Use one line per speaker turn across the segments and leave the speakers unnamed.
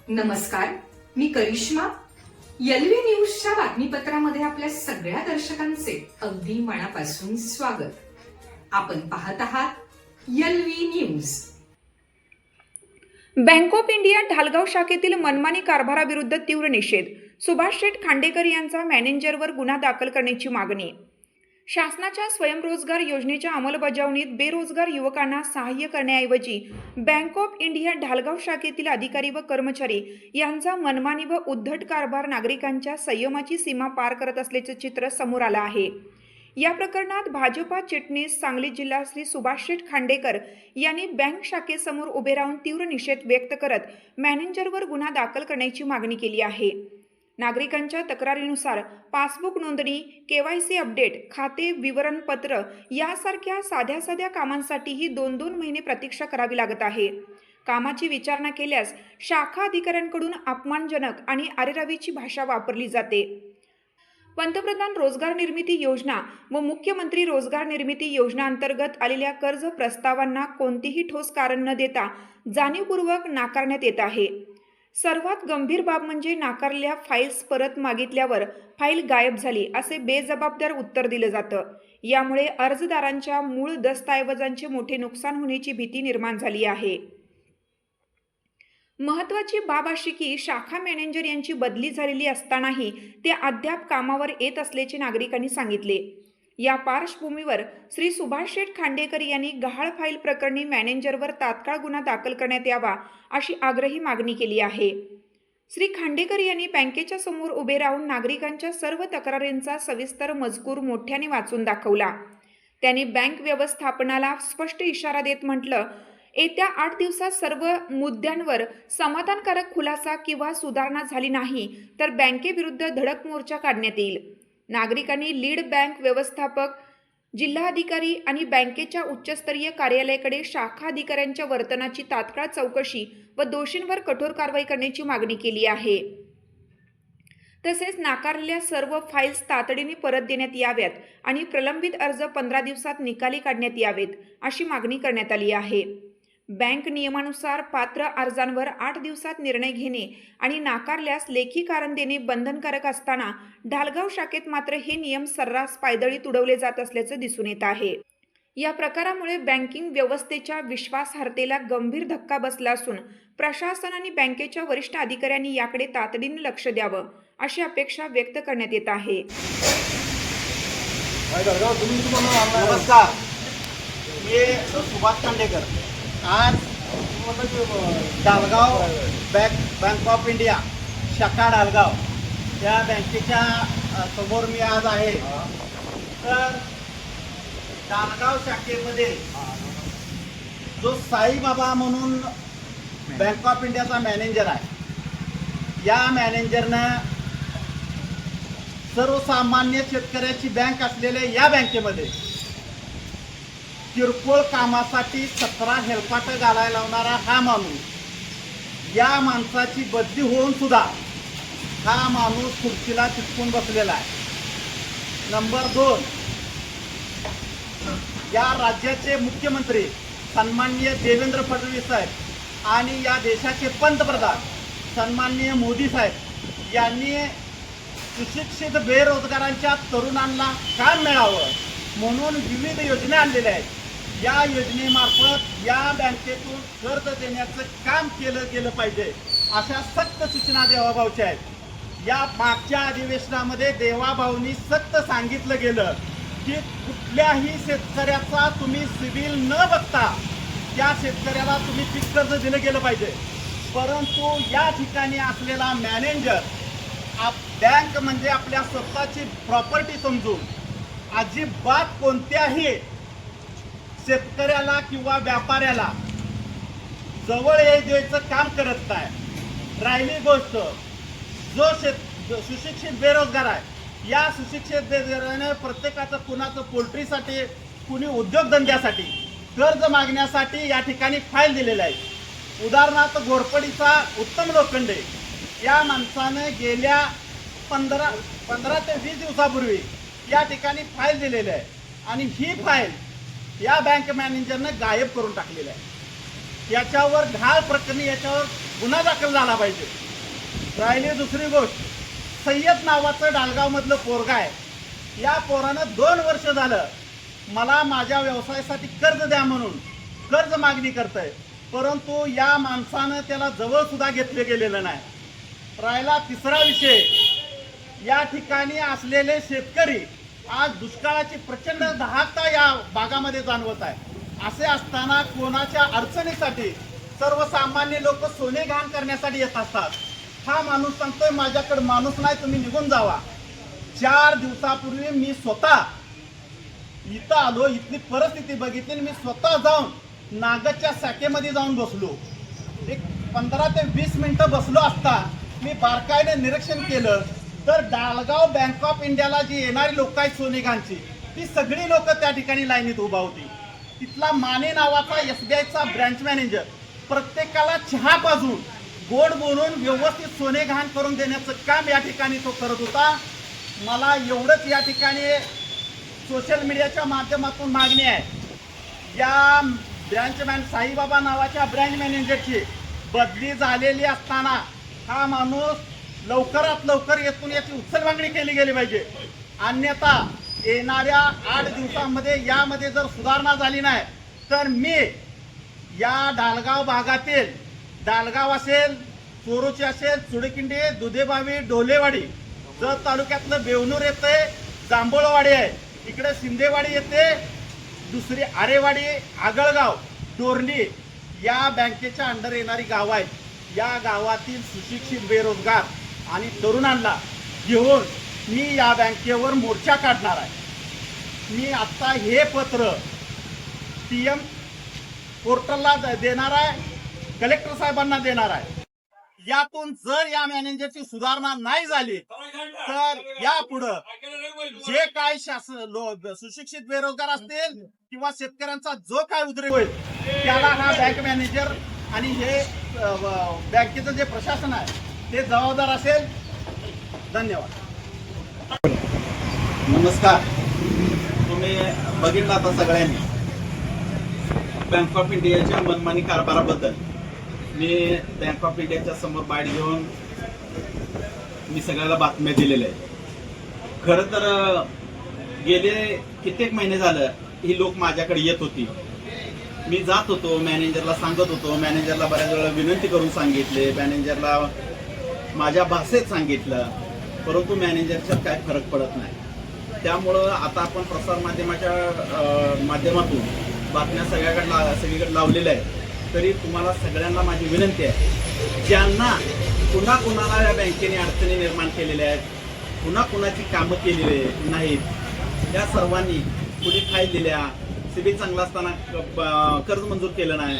नमस्कार, मी करिश्मा. एलव्ही न्यूजच्या बातमीपत्रामध्ये आपल्या सगळ्या दर्शकांचे अगदी मनापासून स्वागत. आपण पाहत आहात LV news.
Bank of India Dhalgaon शाखेतील मनमानी कारभाराविरुद्ध तीव्र निषेध. सुभाष शेठ खांडेकर यांचा मॅनेजरवर गुन्हा दाखल करण्याची मागणी. शासनाच्या स्वयंरोजगार योजनेच्या अंमलबजावणीत बेरोजगार युवकांना सहाय्य करण्याऐवजी बँक ऑफ इंडिया ढालगाव शाखेतील अधिकारी व कर्मचारी यांचा मनमानी व उद्धट कारभार नागरिकांच्या संयमाची सीमा पार करत असल्याचे चित्र समोर आलं आहे. या प्रकरणात भाजपा चिटणीस सांगली जिल्हा श्री सुभाष शेठ खांडेकर यांनी बँक शाखेसमोर उभे राहून तीव्र निषेध व्यक्त करत मॅनेजरवर गुन्हा दाखल करण्याची मागणी केली आहे. नागरिकांच्या तक्रारीनुसार पासबुक नोंदणी, केवायसी अपडेट, खाते विवरणपत्र यासारख्या साध्या कामांसाठीही 2-2 महिने प्रतीक्षा करावी लागत आहे. कामाची विचारणा केल्यास शाखा अधिकाऱ्यांकडून अपमानजनक आणि अरेरावीची भाषा वापरली जाते. पंतप्रधान रोजगार निर्मिती योजना व मुख्यमंत्री रोजगार निर्मिती योजना अंतर्गत आलेल्या कर्ज प्रस्तावांना कोणतेही ठोस कारण न देता जाणीवपूर्वक नाकारण्यात येत आहे. सर्वात गंभीर बाब म्हणजे नाकारलेल्या फाईल्स परत मागितल्यावर फाईल गायब झाली असे बेजबाबदार उत्तर दिलं जातं. यामुळे अर्जदारांच्या मूळ दस्तऐवजांचे मोठे नुकसान होण्याची भीती निर्माण झाली आहे. महत्त्वाची बाब अशी की शाखा मॅनेजर यांची बदली झालेली असतानाही ते अद्याप कामावर येत असल्याचे नागरिकांनी सांगितले. या पार्श्वभूमीवर श्री सुभाष शेठ खांडेकर यांनी गहाळ फाईल प्रकरणी मॅनेजरवर तात्काळ गुन्हा दाखल करण्यात यावा अशी आग्रही मागणी केली आहे. श्री खांडेकर यांनी बँकेच्या समोर उभे राहून नागरिकांच्या सर्व तक्रारींचा सविस्तर मजकूर मोठ्याने वाचून दाखवला. त्यांनी बँक व्यवस्थापनाला स्पष्ट इशारा देत म्हटलं, येत्या 8 दिवसात सर्व मुद्द्यांवर समाधानकारक खुलासा किंवा सुधारणा झाली नाही तर बँकेविरुद्ध धडक मोर्चा काढण्यात येईल. नागरिकांनी लीड बँक व्यवस्थापक, जिल्हाधिकारी आणि बँकेच्या उच्चस्तरीय कार्यालयाकडे शाखा अधिकाऱ्यांच्या वर्तनाची तात्काळ चौकशी व दोषींवर कठोर कारवाई करण्याची मागणी केली आहे. तसेच नाकारलेल्या सर्व फाईल्स तातडीने परत देण्यात याव्यात आणि प्रलंबित अर्ज 15 दिवसात निकाली काढण्यात यावेत अशी मागणी करण्यात आली आहे. बँक नियमानुसार पात्र अर्जांवर 8 दिवसात निर्णय घेणे आणि नाकारल्यास लेखी कारण देणे बंधनकारक असताना ढालगाव शाखेत मात्र हे नियम सर्रास पायदळी तुडवले जात असल्याचं दिसून येत आहे. या प्रकारामुळे बँकिंग व्यवस्थेच्या विश्वासार्हतेला गंभीर धक्का बसला असून प्रशासन आणि बँकेच्या वरिष्ठ अधिकाऱ्यांनी याकडे तातडीने लक्ष द्यावं अशी अपेक्षा व्यक्त करण्यात येत आहे.
नमस्कार, मी सुभाष खांडेकर. आज ढालगाव बँक ऑफ इंडिया शाखा ढालगाव या बँकेच्या समोर मी आज आहे. तर ढालगाव शाखेमध्ये जो साईबाबा म्हणून बँक ऑफ इंडियाचा मॅनेजर आहे, या मॅनेजरनं सर्वसामान्य शेतकऱ्याची बँक असलेल्या या बँकेमध्ये किरकोळ कामासाठी 17 हेलपाटं घालायला लावणारा हा माणूस, या माणसाची बदली होऊन सुद्धा हा माणूस खुर्चीला चिटकून बसलेला आहे. नंबर 2, या राज्याचे मुख्यमंत्री सन्माननीय देवेंद्र फडणवीस साहेब आणि या देशाचे पंतप्रधान सन्माननीय मोदी साहेब यांनी सुशिक्षित बेरोजगारांच्या तरुणांना काम मिळावं म्हणून विविध योजना आणलेल्या आहेत. या योजनेमार्फत या बँकेतून कर्ज देण्याचं काम केलं गेलं पाहिजे अशा सक्त सूचना देवाभाऊच्या आहेत. या मागच्या अधिवेशनामध्ये देवाभाऊंनी सक्त सांगितलं गेलं की कुठल्याही शेतकऱ्याचा तुम्ही सिबिल न बघता त्या शेतकऱ्याला तुम्ही पीक कर्ज दिलं गेलं पाहिजे. परंतु या ठिकाणी असलेला मॅनेजर बँक म्हणजे आपल्या स्वतःची प्रॉपर्टी समजून अजिबात कोणत्याही शेतकऱ्याला किंवा व्यापाऱ्याला जवळ द्यायचं काम करत नाही. राहिली गोष्ट, जो सुशिक्षित बेरोजगार आहे, या सुशिक्षित बेरोजगाराने प्रत्येकाचं कुणाचं पोल्ट्रीसाठी, कुणी उद्योगधंद्यासाठी कर्ज मागण्यासाठी या ठिकाणी फाईल दिलेल्या आहे. उदाहरणार्थ घोरपडीचा उत्तम लोखंडे या माणसाने गेल्या 15 ते 20 दिवसापूर्वी या ठिकाणी फाईल दिलेली आहे आणि ही फाईल या बँक मॅनेजरने गायब करून टाकलेली आहे. याच्यावर ढाल प्रकरणी याच्यावर गुन्हा दाखल झाला पाहिजे. राहिली दुसरी गोष्ट, सय्यद नावाचं डालगाव मधलं पोरगा आहे. या पोरानं 2 वर्ष झालं मला माझ्या व्यवसायासाठी कर्ज द्या म्हणून कर्ज मागणी करतंय, परंतु या माणसानं त्याला जवळ सुद्धा घेतले गेलेलं नाही. राहिला तिसरा विषय, या ठिकाणी असलेले शेतकरी आज दुष्काळाची प्रचंड दाहकता या भागामध्ये जाणवत आहे. असे असताना कोणाच्या अडचणीसाठी सर्वसामान्य लोक सोने घाण करण्यासाठी येत असतात. हा माणूस सांगतोय माझ्याकडे माणूस नाही, तुम्ही निघून जावा. 4 दिवसापूर्वी मी स्वतः इथं आलो, इथली परिस्थिती बघितली. मी स्वतः जाऊन नागदच्या शाखेमध्ये जाऊन बसलो. एक 15 ते 20 मिनिटं बसलो असता मी बारकाईने निरीक्षण केलं तर डालगाव बँक ऑफ इंडियाला जी येणारी लोक आहेत सोनेगांची, ती सगळी लोक त्या ठिकाणी लाईनीत उभा होती. तिथला माने नावाचा SBIचा ब्रँच मॅनेजर प्रत्येकाला चहा पाजून गोड बोलून व्यवस्थित सोने घाण करून देण्याचं काम या ठिकाणी तो करत होता. मला एवढंच या ठिकाणी सोशल मीडियाच्या माध्यमातून मागणी आहे, या साईबाबा नावाच्या ब्रँच मॅनेजरची बदली झालेली असताना हा माणूस लवकरात लवकर येथून याची उचलबांगडी केली गेली पाहिजे. अन्यथा येणाऱ्या 8 दिवसांमध्ये यामध्ये जर सुधारणा झाली नाही तर मी या डालगाव भागातील, डालगाव असेल, चोरोची असेल, चुडकिंडी, दुधेबावी, डोलेवाडी, जत तालुक्यातलं बेवनूर येते, जांभूळवाडी आहे, इकडे शिंदेवाडी येते, दुसरी आरेवाडी, आगळगाव, डोरली या बँकेच्या अंडर येणारी गावं आहेत. या गावातील सुशिक्षित बेरोजगार आणि तरुणांना घेऊन मी या बँकेवर मोर्चा काढणार आहे. मी आता हे पत्र PM पोर्टलला देणार आहे, कलेक्टर साहेबांना देणार आहे. यातून जर या मॅनेजरची सुधारणा नाही झाली तर यापुढं जे काय सुशिक्षित बेरोजगार असतील किंवा शेतकऱ्यांचा जो काय उद्रेक होईल त्याला हा बँक मॅनेजर आणि हे बँकेचं जे प्रशासन आहे ते जबाबदार असेल. धन्यवाद.
नमस्कार. तुम्ही बघितलं आता सगळ्यांनी बँक ऑफ इंडियाच्या मनमानी कारभाराबद्दल. मी बँक ऑफ इंडियाच्या समोर बाईट घेऊन मी सगळ्याला बातम्या दिलेल्या आहेत. खरं तर गेले कित्येक महिने झालं ही लोक माझ्याकडे येत होती. मी जात होतो, मॅनेजरला सांगत होतो, मॅनेजरला बऱ्याच वेळा विनंती करून सांगितले, मॅनेजरला माझ्या भाषेत सांगितलं, परंतु मॅनेजरचा काय फरक पडत नाही. त्यामुळं आता आपण प्रसार माध्यमाच्या माध्यमातून बातम्या सगळीकडे लावलेल्या आहेत. तरी तुम्हाला सगळ्यांना माझी विनंती आहे, ज्यांना पुन्हा कुणाला या बँकेने अडचणी निर्माण केलेल्या आहेत, पुन्हा कुणाची कामं केलेली नाहीत, त्या सर्वांनी कुणी फाईल दिल्या, सिबिल चांगला असताना कर्ज मंजूर केलं नाही,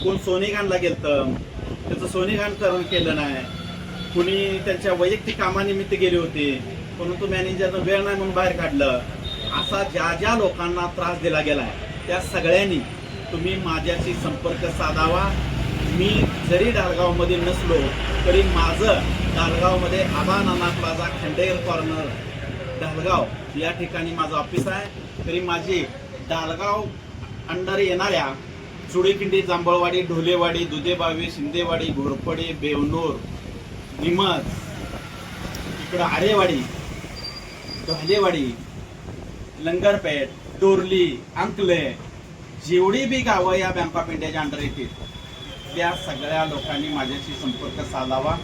कोण सोनेघाणला गेलं त्याचं सोनेघाण करून केलं नाही, कुणी त्यांच्या वैयक्तिक कामानिमित्त गेले होते परंतु मॅनेजरनं वेळ नाही म्हणून बाहेर काढलं, असा ज्या ज्या लोकांना त्रास दिला गेला आहे त्या सगळ्यांनी तुम्ही माझ्याशी संपर्क साधावा. मी जरी डालगावमध्ये नसलो तरी माझं डालगावमध्ये आबा नाना प्लाझा, खंडेकर कॉर्नर, डालगाव या ठिकाणी माझं ऑफिस आहे. तरी माझी डालगाव अंडर येणाऱ्या चुडेकिंडी, जांभळवाडी, ढोलेवाडी, दुधेबावी, शिंदेवाडी, घोरपडी, बेवनूर, निमज, इकडं आरेवाडी, ढोलेवाडी, लंगरपेठ, डोरली, अंकले, जेवढी बी गावं या बँक ऑफ इंडियाच्या अंडर येतील त्या सगळ्या लोकांनी माझ्याशी संपर्क साधावा.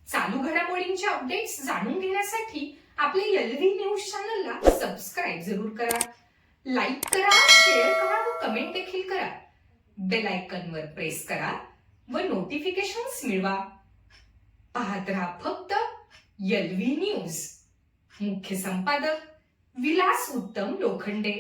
चालू घडामोडींचे अपडेट्स जाणून घेण्यासाठी आपल्या LV न्यूज चॅनलला सबस्क्राईब जरूर करा, लाईक करा, शेअर करा व कमेंट देखील करा. बेल आयकॉनवर प्रेस करा व नोटिफिकेशन्स मिळवा. पाहत रहा फक्त LV न्यूज. मुख्य संपादक विलास उत्तम लोखंडे.